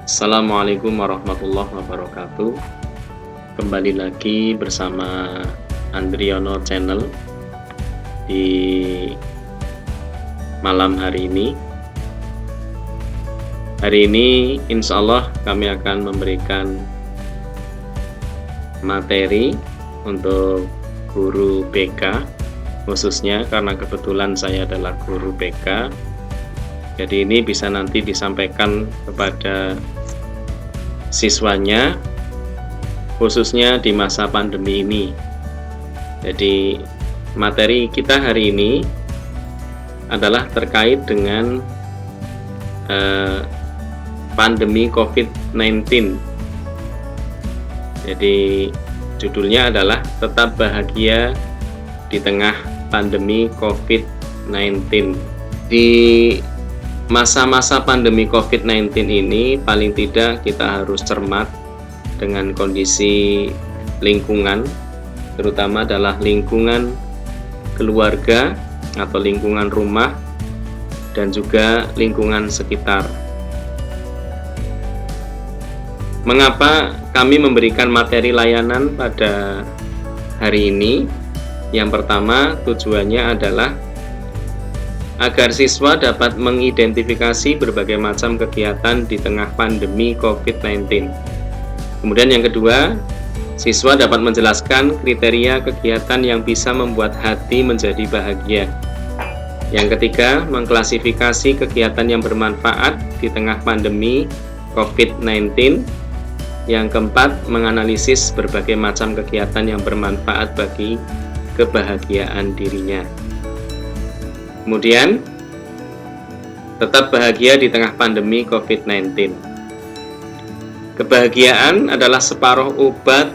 Assalamualaikum warahmatullahi wabarakatuh. Kembali lagi bersama Andriono Channel di malam hari ini. Hari ini insya Allah kami akan memberikan materi untuk guru BK, khususnya karena kebetulan saya adalah guru BK. Jadi ini bisa nanti disampaikan kepada siswanya, khususnya di masa pandemi ini. Jadi materi kita hari ini adalah terkait dengan pandemi COVID-19. Jadi judulnya adalah Tetap Bahagia di Tengah Pandemi COVID-19. Di masa-masa pandemi COVID-19 ini paling tidak kita harus cermat dengan kondisi lingkungan, terutama adalah lingkungan keluarga atau lingkungan rumah dan juga lingkungan sekitar. Mengapa kami memberikan materi layanan pada hari ini? Yang pertama, tujuannya adalah agar siswa dapat mengidentifikasi berbagai macam kegiatan di tengah pandemi COVID-19. Kemudian yang kedua, siswa dapat menjelaskan kriteria kegiatan yang bisa membuat hati menjadi bahagia. Yang ketiga, mengklasifikasi kegiatan yang bermanfaat di tengah pandemi COVID-19. Yang keempat, menganalisis berbagai macam kegiatan yang bermanfaat bagi kebahagiaan dirinya. Kemudian, tetap bahagia di tengah pandemi COVID-19. Kebahagiaan adalah separuh obat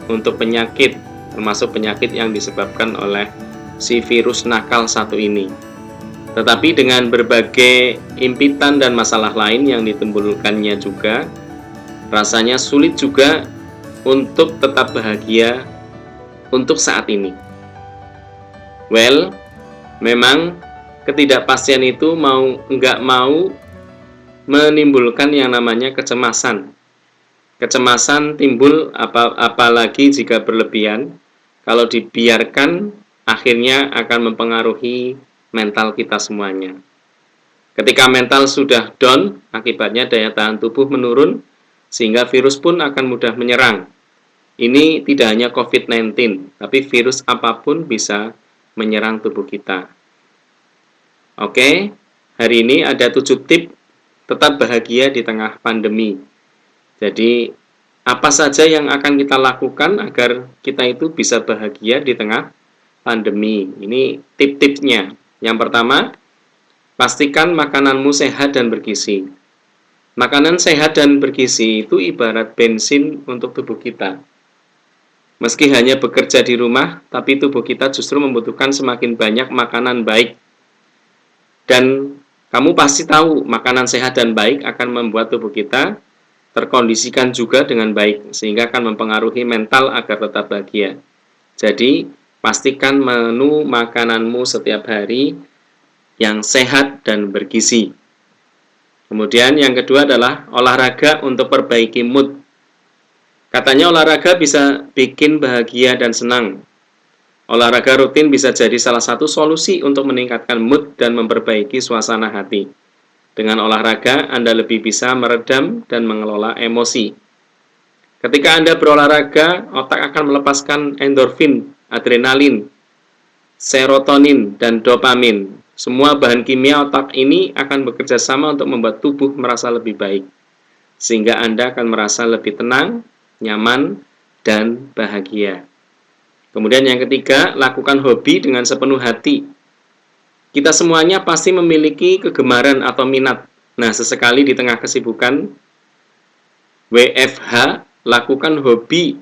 untuk penyakit, termasuk penyakit yang disebabkan oleh si virus nakal satu ini. Tetapi dengan berbagai impitan dan masalah lain yang ditimbulkannya juga, rasanya sulit juga untuk tetap bahagia untuk saat ini. Memang ketidakpastian itu nggak mau menimbulkan yang namanya kecemasan. Kecemasan timbul apalagi jika berlebihan. Kalau dibiarkan, akhirnya akan mempengaruhi mental kita semuanya. Ketika mental sudah down, akibatnya daya tahan tubuh menurun, sehingga virus pun akan mudah menyerang. Ini tidak hanya COVID-19, tapi virus apapun bisa menyerang tubuh kita. Oke, hari ini ada 7 tips tetap bahagia di tengah pandemi. Jadi, apa saja yang akan kita lakukan agar kita itu bisa bahagia di tengah pandemi? Ini tip-tipsnya. Yang pertama, pastikan makananmu sehat dan bergizi. Makanan sehat dan bergizi itu ibarat bensin untuk tubuh kita. Meski hanya bekerja di rumah, tapi tubuh kita justru membutuhkan semakin banyak makanan baik. Dan kamu pasti tahu makanan sehat dan baik akan membuat tubuh kita terkondisikan juga dengan baik, sehingga akan mempengaruhi mental agar tetap bahagia. Jadi, pastikan menu makananmu setiap hari yang sehat dan bergizi. Kemudian yang kedua adalah olahraga untuk perbaiki mood. Katanya olahraga bisa bikin bahagia dan senang. Olahraga rutin bisa jadi salah satu solusi untuk meningkatkan mood dan memperbaiki suasana hati. Dengan olahraga, Anda lebih bisa meredam dan mengelola emosi. Ketika Anda berolahraga, otak akan melepaskan endorfin, adrenalin, serotonin, dan dopamin. Semua bahan kimia otak ini akan bekerja sama untuk membuat tubuh merasa lebih baik, sehingga Anda akan merasa lebih tenang, nyaman, dan bahagia. Kemudian yang ketiga, lakukan hobi dengan sepenuh hati. Kita semuanya pasti memiliki kegemaran atau minat. Nah, sesekali di tengah kesibukan WFH, lakukan hobi.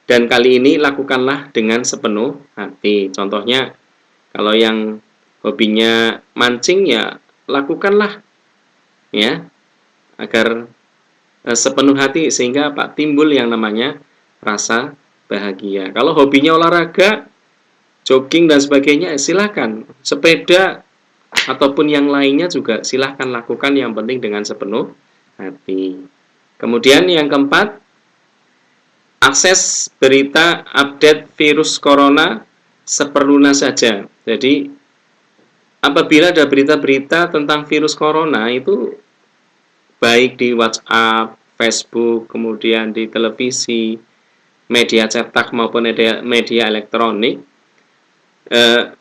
Dan kali ini lakukanlah dengan sepenuh hati. Contohnya, kalau yang hobinya mancing, ya lakukanlah, ya, agar sepenuh hati, sehingga timbul yang namanya rasa bahagia. Kalau hobinya olahraga, jogging dan sebagainya, silakan. Sepeda ataupun yang lainnya juga silahkan lakukan, yang penting dengan sepenuh hati. Kemudian yang keempat, akses berita update virus corona seperlunya saja. Jadi apabila ada berita-berita tentang virus corona itu baik di WhatsApp, Facebook, kemudian di televisi, media cetak maupun media elektronik,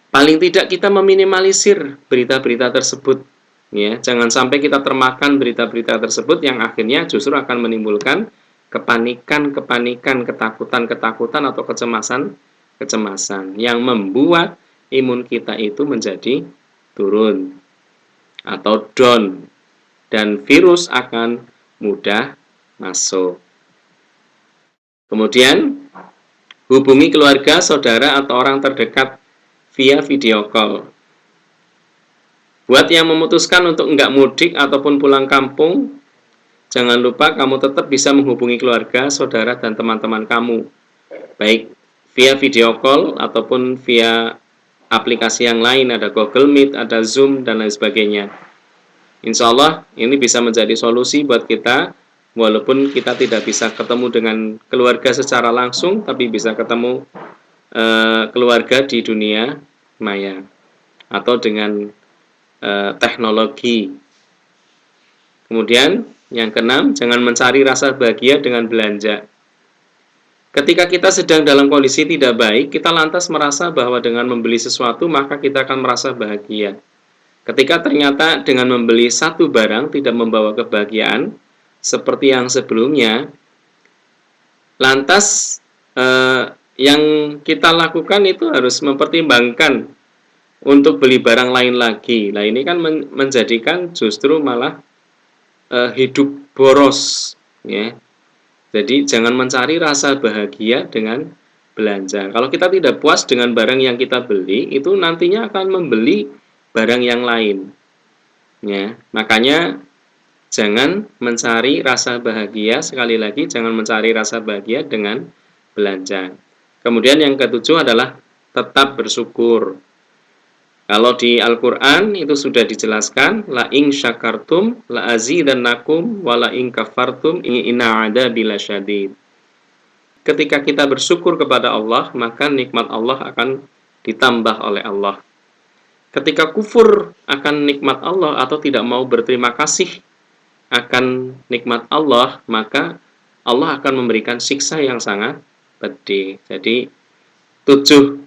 paling tidak kita meminimalisir berita-berita tersebut, ya. Jangan sampai kita termakan berita-berita tersebut yang akhirnya justru akan menimbulkan kepanikan, ketakutan atau kecemasan yang membuat imun kita itu menjadi turun atau down, dan virus akan mudah masuk. Kemudian hubungi keluarga, saudara, atau orang terdekat via video call. Buat yang memutuskan untuk enggak mudik ataupun pulang kampung, jangan lupa kamu tetap bisa menghubungi keluarga, saudara, dan teman-teman kamu, baik via video call ataupun via aplikasi yang lain, ada Google Meet, ada Zoom, dan lain sebagainya. Insya Allah ini bisa menjadi solusi buat kita, walaupun kita tidak bisa ketemu dengan keluarga secara langsung, tapi bisa ketemu keluarga di dunia maya atau dengan teknologi. Kemudian yang keenam, jangan mencari rasa bahagia dengan belanja. Ketika kita sedang dalam kondisi tidak baik, kita lantas merasa bahwa dengan membeli sesuatu maka kita akan merasa bahagia. Ketika ternyata dengan membeli satu barang tidak membawa kebahagiaan seperti yang sebelumnya, lantas yang kita lakukan itu harus mempertimbangkan untuk beli barang lain lagi. Nah, ini kan menjadikan justru malah hidup boros, ya. Jadi jangan mencari rasa bahagia dengan belanja. Kalau kita tidak puas dengan barang yang kita beli, itu nantinya akan membeli barang yang lain, ya. Makanya jangan mencari rasa bahagia, sekali lagi jangan mencari rasa bahagia dengan belanja. Kemudian yang ketujuh adalah tetap bersyukur. Kalau di Al-Quran itu sudah dijelaskan, la in syakartum la azidannakum wa la in kafartum inna adabi lasyadid. Ketika kita bersyukur kepada Allah, maka nikmat Allah akan ditambah oleh Allah. Ketika kufur akan nikmat Allah atau tidak mau berterima kasih akan nikmat Allah, maka Allah akan memberikan siksa yang sangat pedih. Jadi 7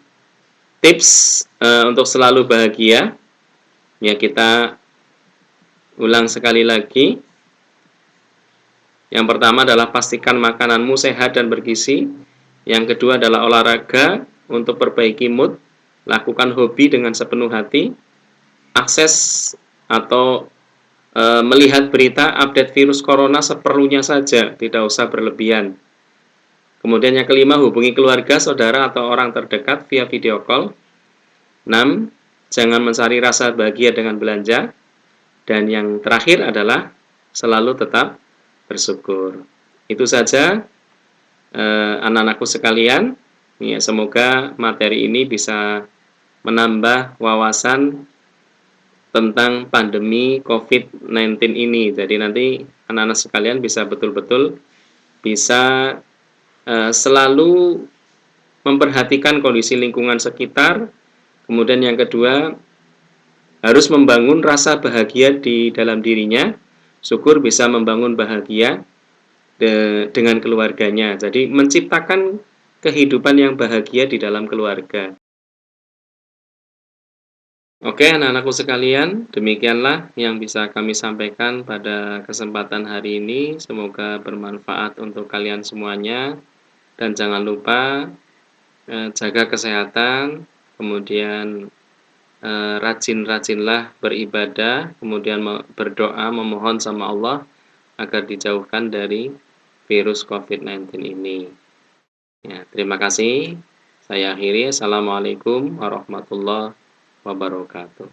tips untuk selalu bahagia, ya, kita ulang sekali lagi. Yang pertama adalah pastikan makananmu sehat dan bergizi. Yang kedua adalah olahraga untuk perbaiki mood, lakukan hobi dengan sepenuh hati, akses atau melihat berita update virus corona seperlunya saja, tidak usah berlebihan. Kemudian yang kelima, hubungi keluarga, saudara, atau orang terdekat via video call. 6. Jangan mencari rasa bahagia dengan belanja. Dan yang terakhir adalah selalu tetap bersyukur. Itu saja anak-anakku sekalian. Ya, semoga materi ini bisa menambah wawasan tentang pandemi COVID-19 ini. Jadi nanti anak-anak sekalian bisa betul-betul bisa selalu memperhatikan kondisi lingkungan sekitar. Kemudian yang kedua, harus membangun rasa bahagia di dalam dirinya. Syukur bisa membangun bahagia dengan keluarganya. Jadi menciptakan kehidupan yang bahagia di dalam keluarga. Oke, anak-anakku sekalian, demikianlah yang bisa kami sampaikan pada kesempatan hari ini. Semoga bermanfaat untuk kalian semuanya. Dan jangan lupa jaga kesehatan, kemudian rajin-rajinlah beribadah, kemudian berdoa, memohon sama Allah agar dijauhkan dari virus COVID-19 ini. Ya, terima kasih. Saya akhiri. Assalamualaikum warahmatullahi wabarakatuh.